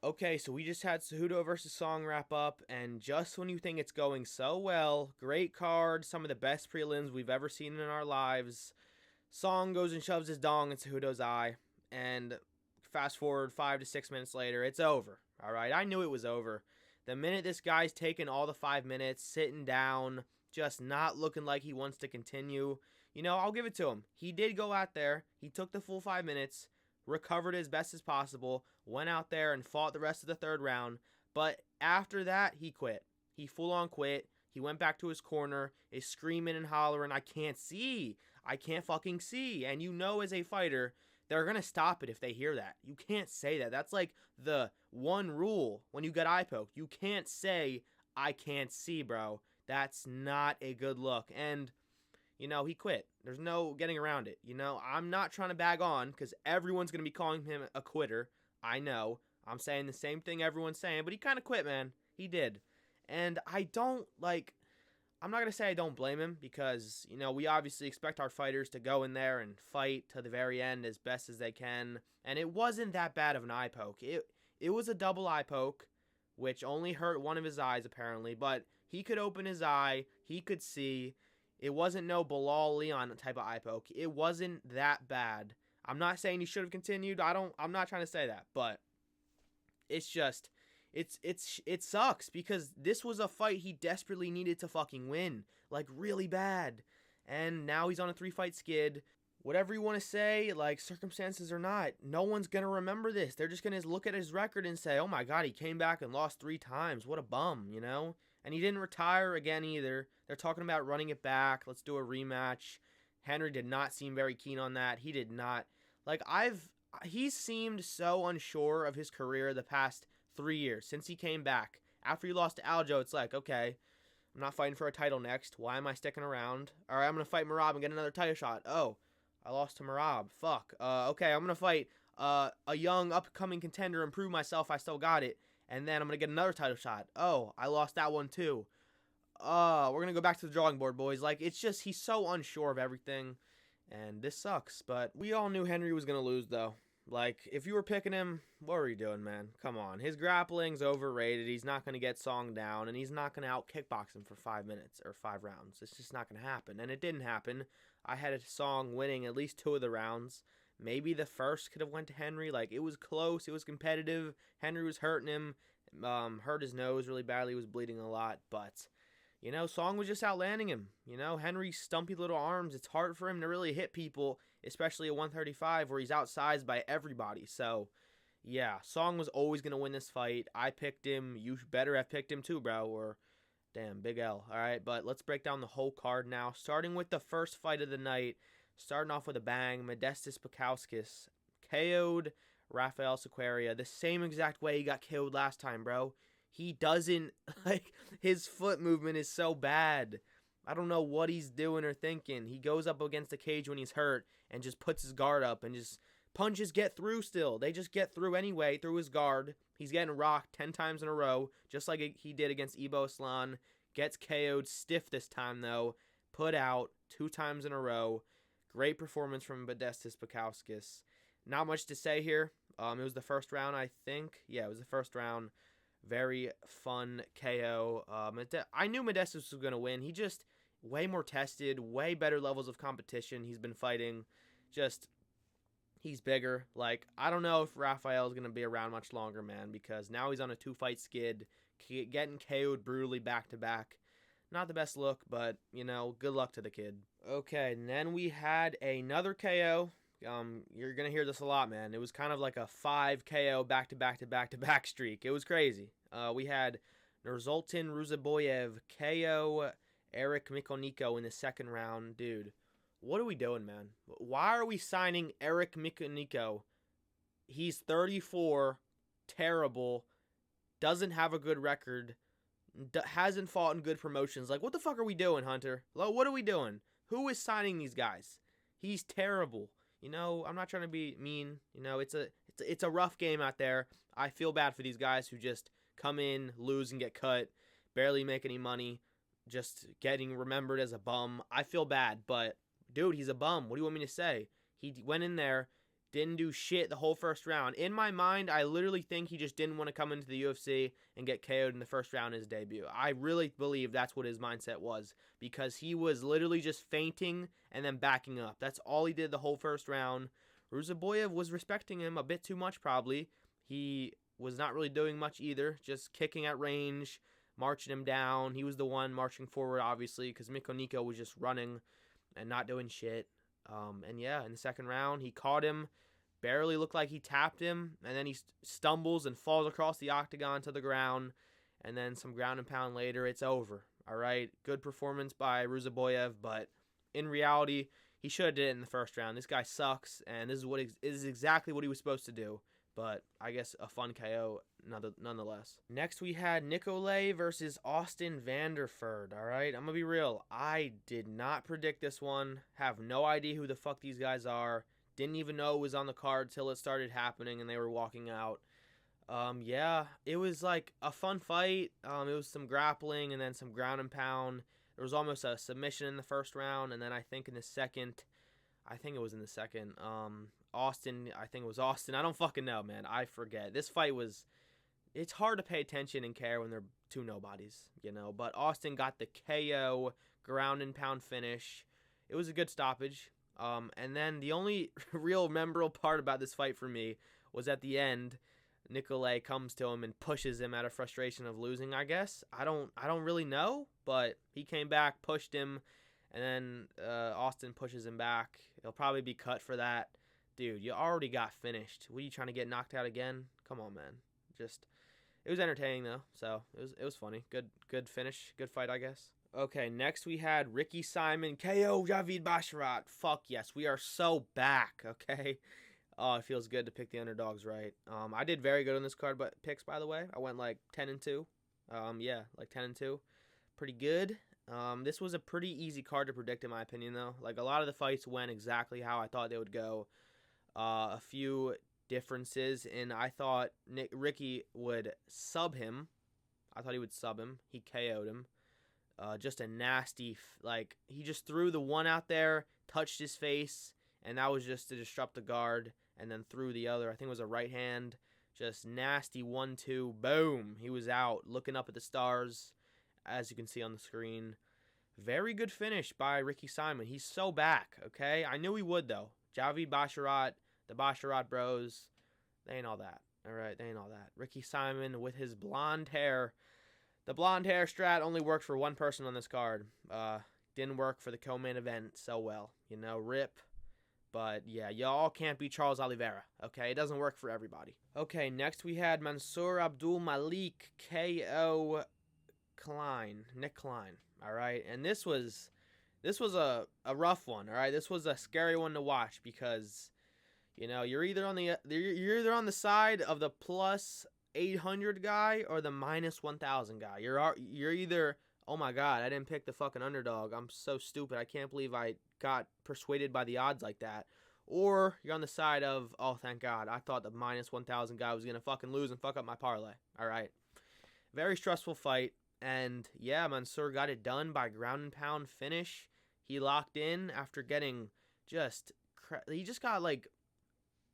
Okay, so we just had Cejudo versus Song wrap up, and just when you think it's going so well, great card, some of the best prelims we've ever seen in our lives, Song goes and shoves his dong in Cejudo's eye, and fast forward 5 to 6 minutes later, it's over. All right, I knew it was over. The minute this guy's taking all the 5 minutes, sitting down, just not looking like he wants to continue, I'll give it to him. He did go out there, he took the full 5 minutes, recovered as best as possible, went out there and fought the rest of the third round, but after that, he quit. He full on quit. He went back to his corner, is screaming and hollering, I can't see. I can't fucking see. And as a fighter, they're going to stop it if they hear that. You can't say that. That's like the one rule when you get eye poked. You can't say, I can't see, bro. That's not a good look. And, he quit. There's no getting around it. I'm not trying to bag on because everyone's going to be calling him a quitter. I know. I'm saying the same thing everyone's saying, but he kind of quit, man. He did. And I'm not going to say I don't blame him because, we obviously expect our fighters to go in there and fight to the very end as best as they can. And it wasn't that bad of an eye poke. It was a double eye poke, which only hurt one of his eyes apparently, but he could open his eye. He could see. It wasn't no Bilal Leon type of eye poke. It wasn't that bad. I'm not saying he should have continued. I'm not trying to say that, but it's just it sucks because this was a fight he desperately needed to fucking win, like really bad. And now he's on a 3-fight skid. Whatever you want to say, like circumstances or not, no one's going to remember this. They're just going to look at his record and say, oh my God, he came back and lost 3 times. What a bum, And he didn't retire again either. They're talking about running it back. Let's do a rematch. Henry did not seem very keen on that. He did not. He's seemed so unsure of his career the past 3 years since he came back. After he lost to Aljo, it's like, okay, I'm not fighting for a title next. Why am I sticking around? All right, I'm going to fight Merab and get another title shot. Oh, I lost to Merab. Fuck. Okay, I'm going to fight a young upcoming contender and prove myself I still got it. And then I'm going to get another title shot. Oh, I lost that one too. We're going to go back to the drawing board, boys. It's just he's so unsure of everything. And this sucks. But we all knew Henry was going to lose, though. If you were picking him, what were you doing, man? Come on. His grappling's overrated. He's not going to get Song down, and he's not going to out-kickbox him for 5 minutes or 5 rounds. It's just not going to happen, and it didn't happen. I had a Song winning at least 2 of the rounds. Maybe the first could have went to Henry. It was close. It was competitive. Henry was hurting him. Hurt his nose really badly. He was bleeding a lot, but Song was just outlanding him. Henry's stumpy little arms, it's hard for him to really hit people, especially at 135 where he's outsized by everybody. So, yeah, Song was always going to win this fight. I picked him. You better have picked him too, bro, or damn, big L. All right, but let's break down the whole card now, starting with the first fight of the night, starting off with a bang. Modestas Bukauskas KO'd Rafael Sequeira the same exact way he got KO'd last time, bro. He doesn't, his foot movement is so bad. I don't know what he's doing or thinking. He goes up against the cage when he's hurt and just puts his guard up and just punches get through still. They just get through anyway through his guard. He's getting rocked 10 times in a row, just like he did against Ibo Aslan. Gets KO'd stiff this time, though. Put out 2 times in a row. Great performance from Modestas Bukauskas. Not much to say here. It was the first round, I think. Yeah, it was the first round. Very fun KO. I knew Modestas was going to win. He just way more tested, way better levels of competition he's been fighting. Just, he's bigger. I don't know if Rafael's going to be around much longer, man, because now he's on a 2-fight skid, getting KO'd brutally back-to-back. Not the best look, but, good luck to the kid. Okay, and then we had another KO. You're going to hear this a lot, man. It was kind of like a 5 KO back-to-back streak. It was crazy. We had Nursultan Ruzaboyev KO Eric Mikoniko in the second round. Dude, what are we doing, man? Why are we signing Eric Mikoniko? He's 34, terrible, doesn't have a good record, hasn't fought in good promotions. What the fuck are we doing, Hunter? What are we doing? Who is signing these guys? He's terrible. I'm not trying to be mean. It's a rough game out there. I feel bad for these guys who just come in, lose, and get cut, barely make any money, just getting remembered as a bum. I feel bad, but dude, he's a bum. What do you want me to say? He went in there, Didn't do shit the whole first round. In my mind, I literally think he just didn't want to come into the UFC and get KO'd in the first round in his debut. I really believe that's what his mindset was, because he was literally just fainting and then backing up. That's all he did the whole first round. Ruziboyev was respecting him a bit too much, probably. He was not really doing much either, just kicking at range, marching him down. He was the one marching forward, obviously, because Mikko Nico was just running and not doing shit. And yeah, in the second round, he caught him. Barely looked like he tapped him, and then he stumbles and falls across the octagon to the ground, and then some ground and pound later, it's over. All right, good performance by Ruziboyev, but in reality, he should have did it in the first round. This guy sucks, and this is exactly what he was supposed to do. But I guess a fun KO nonetheless. Next, we had Nicolay versus Austin Vanderford. All right, I'm going to be real. I did not predict this one. Have no idea who the fuck these guys are. Didn't even know it was on the card till it started happening and they were walking out. Yeah, it was like a fun fight. It was some grappling and then some ground and pound. There was almost a submission in the first round, and then I think in the second, Austin, I think it was Austin. I don't fucking know, man. I forget. This fight was, it's hard to pay attention and care when they're two nobodies, you know. But Austin got the KO ground and pound finish. It was a good stoppage. And then the only real memorable part about this fight for me was at the end, Nicolay comes to him and pushes him out of frustration of losing, I guess. I don't really know, but he came back, pushed him, and then Austin pushes him back. He'll probably be cut for that. Dude, you already got finished. What are you trying to get knocked out again? Come on, man. It was entertaining though, so it was funny. Good finish, good fight, I guess. Okay, next we had Ricky Simon KO Javid Basharat. Fuck yes, we are so back. Okay, oh, it feels good to pick the underdogs right. I did very good on this card, but picks, by the way, I went like 10-2. Yeah, like 10-2, pretty good. This was a pretty easy card to predict in my opinion though. Like a lot of the fights went exactly how I thought they would go. A few differences, and I thought Ricky would sub him. I thought he would sub him. He KO'd him. Just a nasty, he just threw the one out there, touched his face, and that was just to disrupt the guard, and then threw the other. I think it was a right hand. Just nasty 1-2, boom. He was out, looking up at the stars, as you can see on the screen. Very good finish by Ricky Simon. He's so back, okay? I knew he would, though. Javid Basharat, the Basharat bros, they ain't all that, all right? They ain't all that. Ricky Simon with his blonde hair. The blonde hair strat only worked for one person on this card. Didn't work for the co-main event so well. You know, rip. But, yeah, y'all can't be Charles Oliveira, okay? It doesn't work for everybody. Okay, next we had Mansour Abdul Malik KO Nick Klein, all right? And this was a rough one, all right? This was a scary one to watch because, you know, you're either on the side of the plus 800 guy or the minus 1000 guy. You're either, oh my god, I didn't pick the fucking underdog. I'm so stupid. I can't believe I got persuaded by the odds like that. Or you're on the side of, oh thank god, I thought the minus 1000 guy was gonna fucking lose and fuck up my parlay. All right, very stressful fight, and yeah, Mansour got it done by ground and pound finish. He locked in after getting he just got like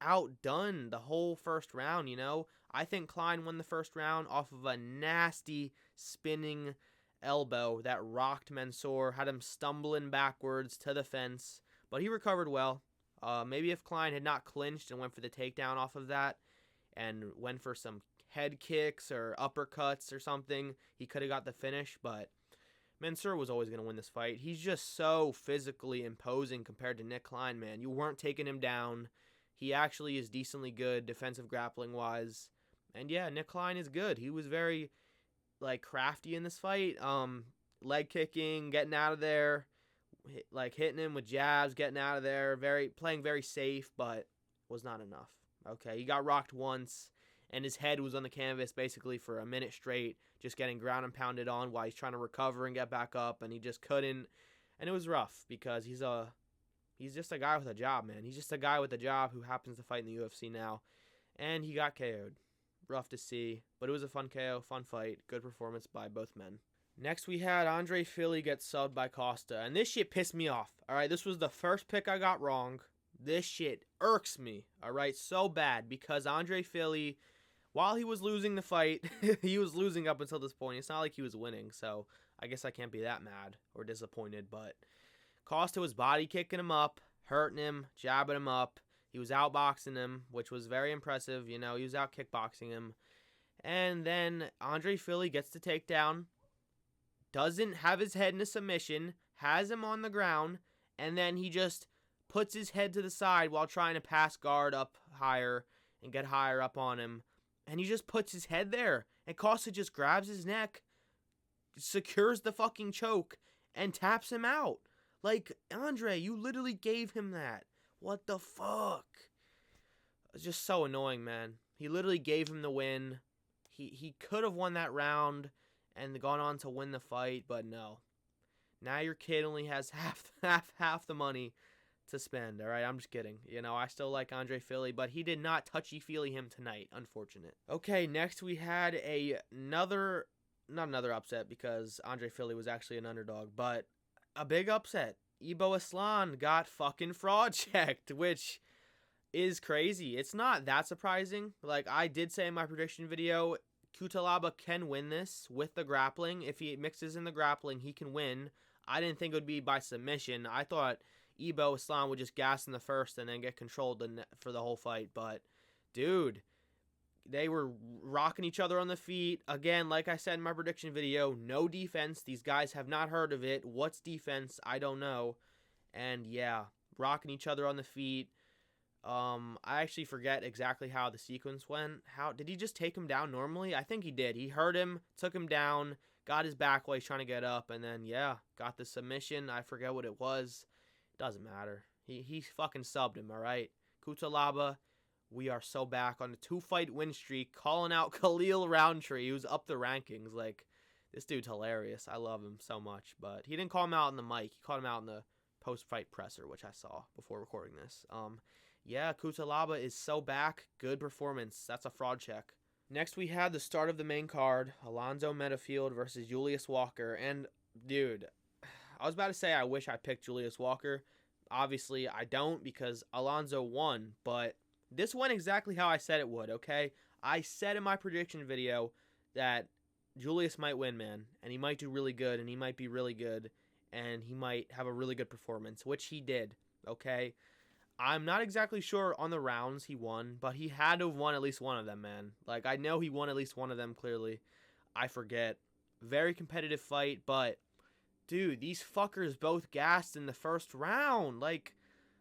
outdone the whole first round, you know. I think Klein won the first round off of a nasty spinning elbow that rocked Mansour, had him stumbling backwards to the fence, but he recovered well. Maybe if Klein had not clinched and went for the takedown off of that and went for some head kicks or uppercuts or something, he could have got the finish, but Mansour was always going to win this fight. He's just so physically imposing compared to Nick Klein, man. You weren't taking him down. He actually is decently good defensive grappling wise. And yeah, Nick Klein is good. He was very crafty in this fight. Leg kicking, getting out of there, hitting him with jabs, getting out of there, playing very safe, but was not enough. Okay, he got rocked once, and his head was on the canvas basically for a minute straight, just getting ground and pounded on while he's trying to recover and get back up, and he just couldn't. And it was rough because he's just a guy with a job, man. He's just a guy with a job who happens to fight in the UFC now, and he got KO'd. Rough to see, but it was a fun KO, fun fight, good performance by both men. Next, we had Andre Fili get subbed by Costa, and this shit pissed me off. All right, this was the first pick I got wrong. This shit irks me, alright, so bad, because Andre Philly, while he was losing the fight, he was losing up until this point. It's not like he was winning, so I guess I can't be that mad or disappointed, but Costa was body kicking him up, hurting him, jabbing him up. He was outboxing him, which was very impressive. You know, he was out kickboxing him. And then Andre Philly gets the takedown, doesn't have his head in a submission, has him on the ground, and then he just puts his head to the side while trying to pass guard up higher and get higher up on him. And he just puts his head there. And Costa just grabs his neck, secures the fucking choke, and taps him out. Like, Andre, you literally gave him that. What the fuck? It's just so annoying, man. He literally gave him the win. He could have won that round and gone on to win the fight, but no. Now your kid only has half the money to spend, all right? I'm just kidding. You know, I still like Andre Philly, but he did not touchy-feely him tonight. Unfortunate. Okay, next we had not another upset because Andre Philly was actually an underdog, but a big upset. Ibo Aslan got fucking fraud checked, which is crazy. It's not that surprising. Like I did say in my prediction video, Cutelaba can win this with the grappling. If he mixes in the grappling, he can win. I didn't think it would be by submission. I thought Ibo Aslan would just gas in the first and then get controlled for the whole fight. But, dude, they were rocking each other on the feet. Again, like I said in my prediction video, no defense. These guys have not heard of it. What's defense? I don't know. And, yeah, rocking each other on the feet. I actually forget exactly how the sequence went. How did he just take him down normally? I think he did. He hurt him, took him down, got his back while he's trying to get up, and then, yeah, got the submission. I forget what it was. Doesn't matter. He fucking subbed him, all right? Cutelaba, we are so back on a 2-fight win streak, calling out Khalil Roundtree, who's up the rankings. Like, this dude's hilarious. I love him so much. But he didn't call him out on the mic. He called him out in the post-fight presser, which I saw before recording this. Yeah, Cutelaba is so back. Good performance. That's a fraud check. Next, we had the start of the main card. Alonzo Metafield versus Julius Walker. And, dude, I was about to say I wish I picked Julius Walker. Obviously, I don't because Alonzo won. But this went exactly how I said it would, okay? I said in my prediction video that Julius might win, man. And he might do really good, and he might be really good. And he might have a really good performance, which he did, okay? I'm not exactly sure on the rounds he won, but he had to have won at least one of them, man. Like, I know he won at least one of them, clearly. I forget. Very competitive fight, but, dude, these fuckers both gassed in the first round. Like,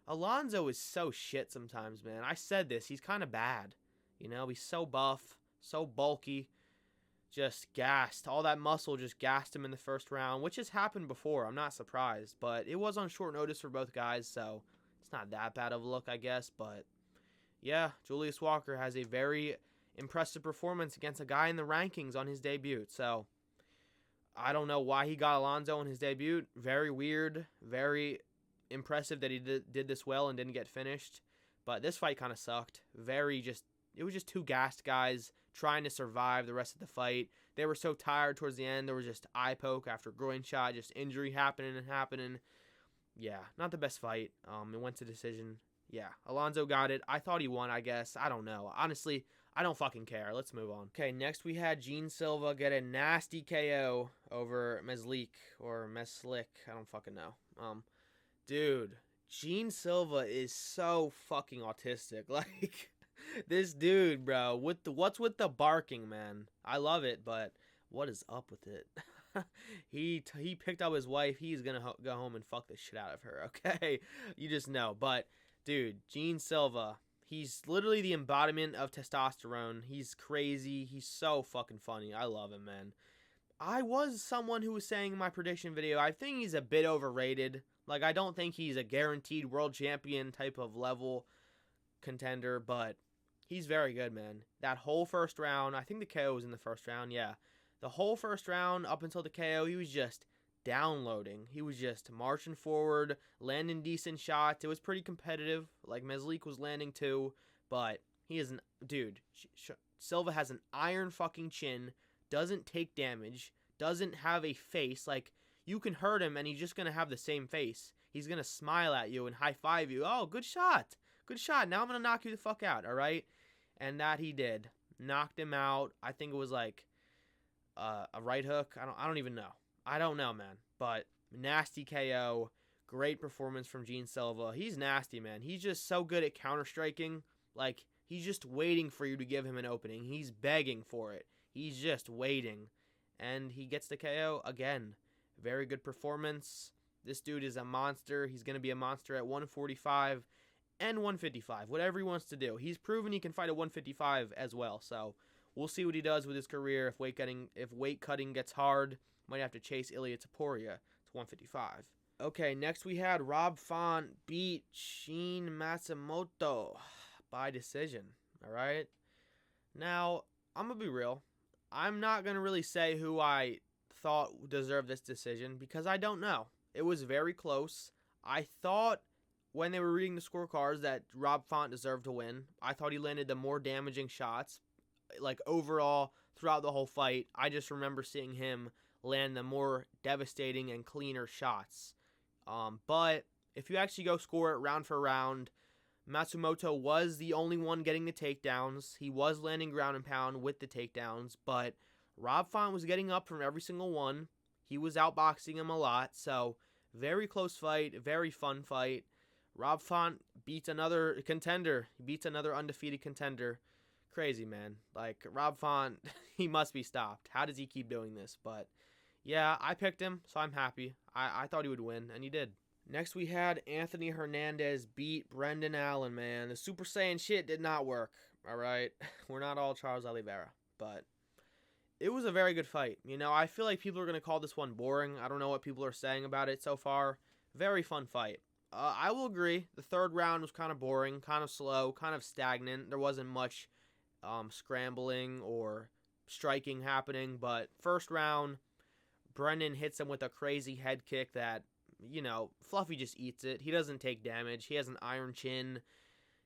Alonzo is so shit sometimes, man. I said this. He's kind of bad. You know, he's so buff, so bulky. Just gassed. All that muscle just gassed him in the first round, which has happened before. I'm not surprised, but it was on short notice for both guys, so it's not that bad of a look, I guess, but yeah, Julius Walker has a very impressive performance against a guy in the rankings on his debut. So I don't know why he got Alonzo in his debut. Very weird, very impressive that he did this well and didn't get finished. But this fight kind of sucked. It was just two gassed guys trying to survive the rest of the fight. They were so tired towards the end. There was just eye poke after groin shot, just injury happening. Yeah, not the best fight. It went to decision. Yeah, Alonzo got it. I thought he won, I guess. I don't know. Honestly, I don't fucking care. Let's move on. Okay, next we had Gene Silva get a nasty KO over Meslik or Meslik. I don't fucking know. Dude, Gene Silva is so fucking autistic. Like, this dude, bro. What's with the barking, man? I love it, but what is up with it? He picked up his wife. He's gonna go home and fuck the shit out of her, okay? You just know. But, dude, Gene Silva, he's literally the embodiment of testosterone. He's crazy. He's so fucking funny. I love him, man. I was someone who was saying in my prediction video, I think he's a bit overrated. Like, I don't think he's a guaranteed world champion type of level contender, but he's very good, man. That whole first round, I think the KO was in the first round, yeah. The whole first round up until the KO, he was just downloading. He was just marching forward, landing decent shots. It was pretty competitive. Like, Meslik was landing too. But he is an... Dude, Silva has an iron fucking chin. Doesn't take damage. Doesn't have a face. Like, you can hurt him and he's just going to have the same face. He's going to smile at you and high-five you. Oh, good shot. Good shot. Now I'm going to knock you the fuck out, all right? And that he did. Knocked him out. I think it was like a right hook. I don't even know. I don't know, man. But nasty KO. Great performance from Gene Silva. He's nasty, man. He's just so good at counter-striking. Like, he's just waiting for you to give him an opening. He's begging for it. He's just waiting. And he gets the KO again. Very good performance. This dude is a monster. He's going to be a monster at 145 and 155. Whatever he wants to do. He's proven he can fight at 155 as well. So, we'll see what he does with his career. If weight cutting gets hard, might have to chase Ilia Topuria to 155. Okay, next we had Rob Font beat Shin Matsumoto by decision. All right. Now, I'm going to be real. I'm not going to really say who I thought deserved this decision because I don't know. It was very close. I thought when they were reading the scorecards that Rob Font deserved to win. I thought he landed the more damaging shots. Like overall, throughout the whole fight, I just remember seeing him land the more devastating and cleaner shots. But if you actually go score it round for round, Matsumoto was the only one getting the takedowns. He was landing ground and pound with the takedowns, but Rob Font was getting up from every single one. He was outboxing him a lot, so very close fight, very fun fight. Rob Font beats another contender. He beats another undefeated contender. Crazy, man. Like, Rob Font, he must be stopped. How does he keep doing this? But yeah, I picked him, so I'm happy. I thought he would win, and he did. Next, we had Anthony Hernandez beat Brendan Allen, man. The Super Saiyan shit did not work, all right? We're not all Charles Oliveira, but it was a very good fight. You know, I feel like people are going to call this one boring. I don't know what people are saying about it so far. Very fun fight. I will agree. The third round was kind of boring, kind of slow, kind of stagnant. There wasn't much scrambling or striking happening, but first round, Brendan hits him with a crazy head kick that, you know, Fluffy just eats it. He doesn't take damage. He has an iron chin.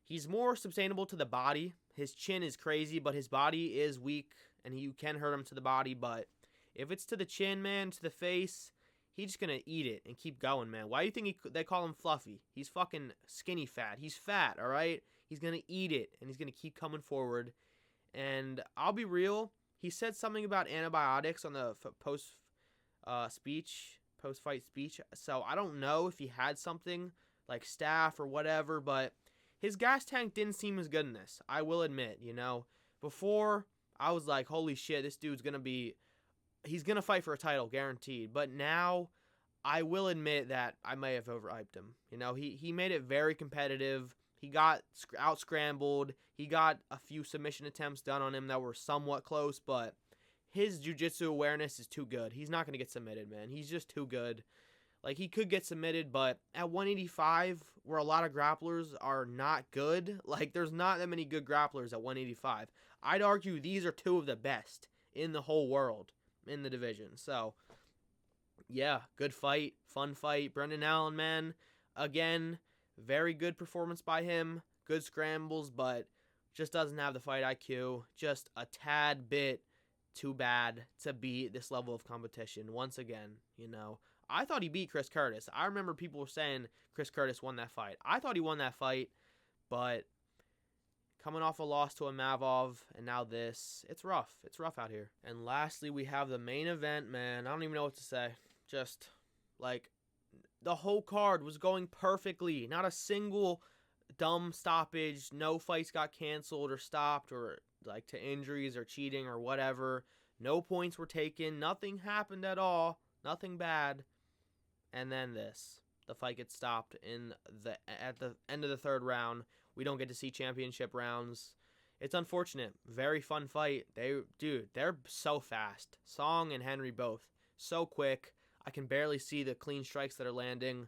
He's more sustainable to the body. His chin is crazy, but his body is weak, and you can hurt him to the body. But if it's to the chin, man, to the face, he's just going to eat it and keep going, man. Why do you think they call him Fluffy? He's fucking skinny fat. He's fat, all right? He's going to eat it, and he's going to keep coming forward. And I'll be real. He said something about antibiotics on the post-fight speech. So I don't know if he had something like staph or whatever, but his gas tank didn't seem as good in this. I will admit, you know. Before, I was like, holy shit, this dude's going to he's going to fight for a title, guaranteed. But now, I will admit that I may have overhyped him. You know, he made it very competitive. He got out-scrambled. He got a few submission attempts done on him that were somewhat close, but his jiu-jitsu awareness is too good. He's not going to get submitted, man. He's just too good. Like, he could get submitted, but at 185, where a lot of grapplers are not good, like, there's not that many good grapplers at 185. I'd argue these are two of the best in the whole world in the division. So, yeah, good fight, fun fight. Brendan Allen, man, again, very good performance by him. Good scrambles, but just doesn't have the fight IQ. Just a tad bit too bad to beat this level of competition. Once again, you know, I thought he beat Chris Curtis. I remember people were saying Chris Curtis won that fight. I thought he won that fight, but coming off a loss to a Mavov, and now this, it's rough. It's rough out here. And lastly, we have the main event, man. I don't even know what to say. Just, like, the whole card was going perfectly. Not a single dumb stoppage. No fights got canceled or stopped or, like, to injuries or cheating or whatever. No points were taken. Nothing happened at all. Nothing bad. And then this. The fight gets stopped at the end of the third round. We don't get to see championship rounds. It's unfortunate. Very fun fight. They're so fast. Song and Henry both. So quick. I can barely see the clean strikes that are landing.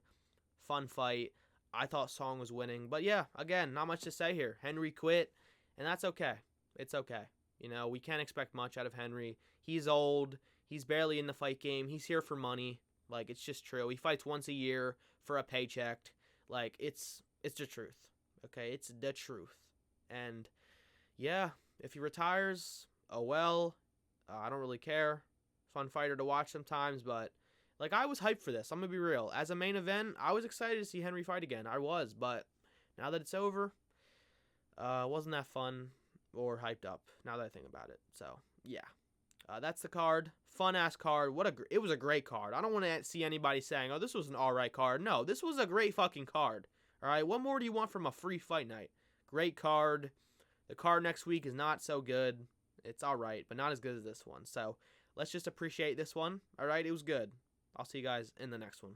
Fun fight. I thought Song was winning. But yeah, again, not much to say here. Henry quit, and that's okay. It's okay. You know, we can't expect much out of Henry. He's old. He's barely in the fight game. He's here for money. Like, it's just true. He fights once a year for a paycheck. Like, it's the truth. Okay, it's the truth. And yeah, if he retires, oh well. I don't really care. Fun fighter to watch sometimes, but Like, I was hyped for this. I'm going to be real. As a main event, I was excited to see Henry fight again. I was, but now that it's over, wasn't that fun or hyped up now that I think about it. So, yeah. That's the card. Fun-ass card. It was a great card. I don't want to see anybody saying, oh, this was an alright card. No, this was a great fucking card. Alright, what more do you want from a free fight night? Great card. The card next week is not so good. It's alright, but not as good as this one. So, let's just appreciate this one. Alright, it was good. I'll see you guys in the next one.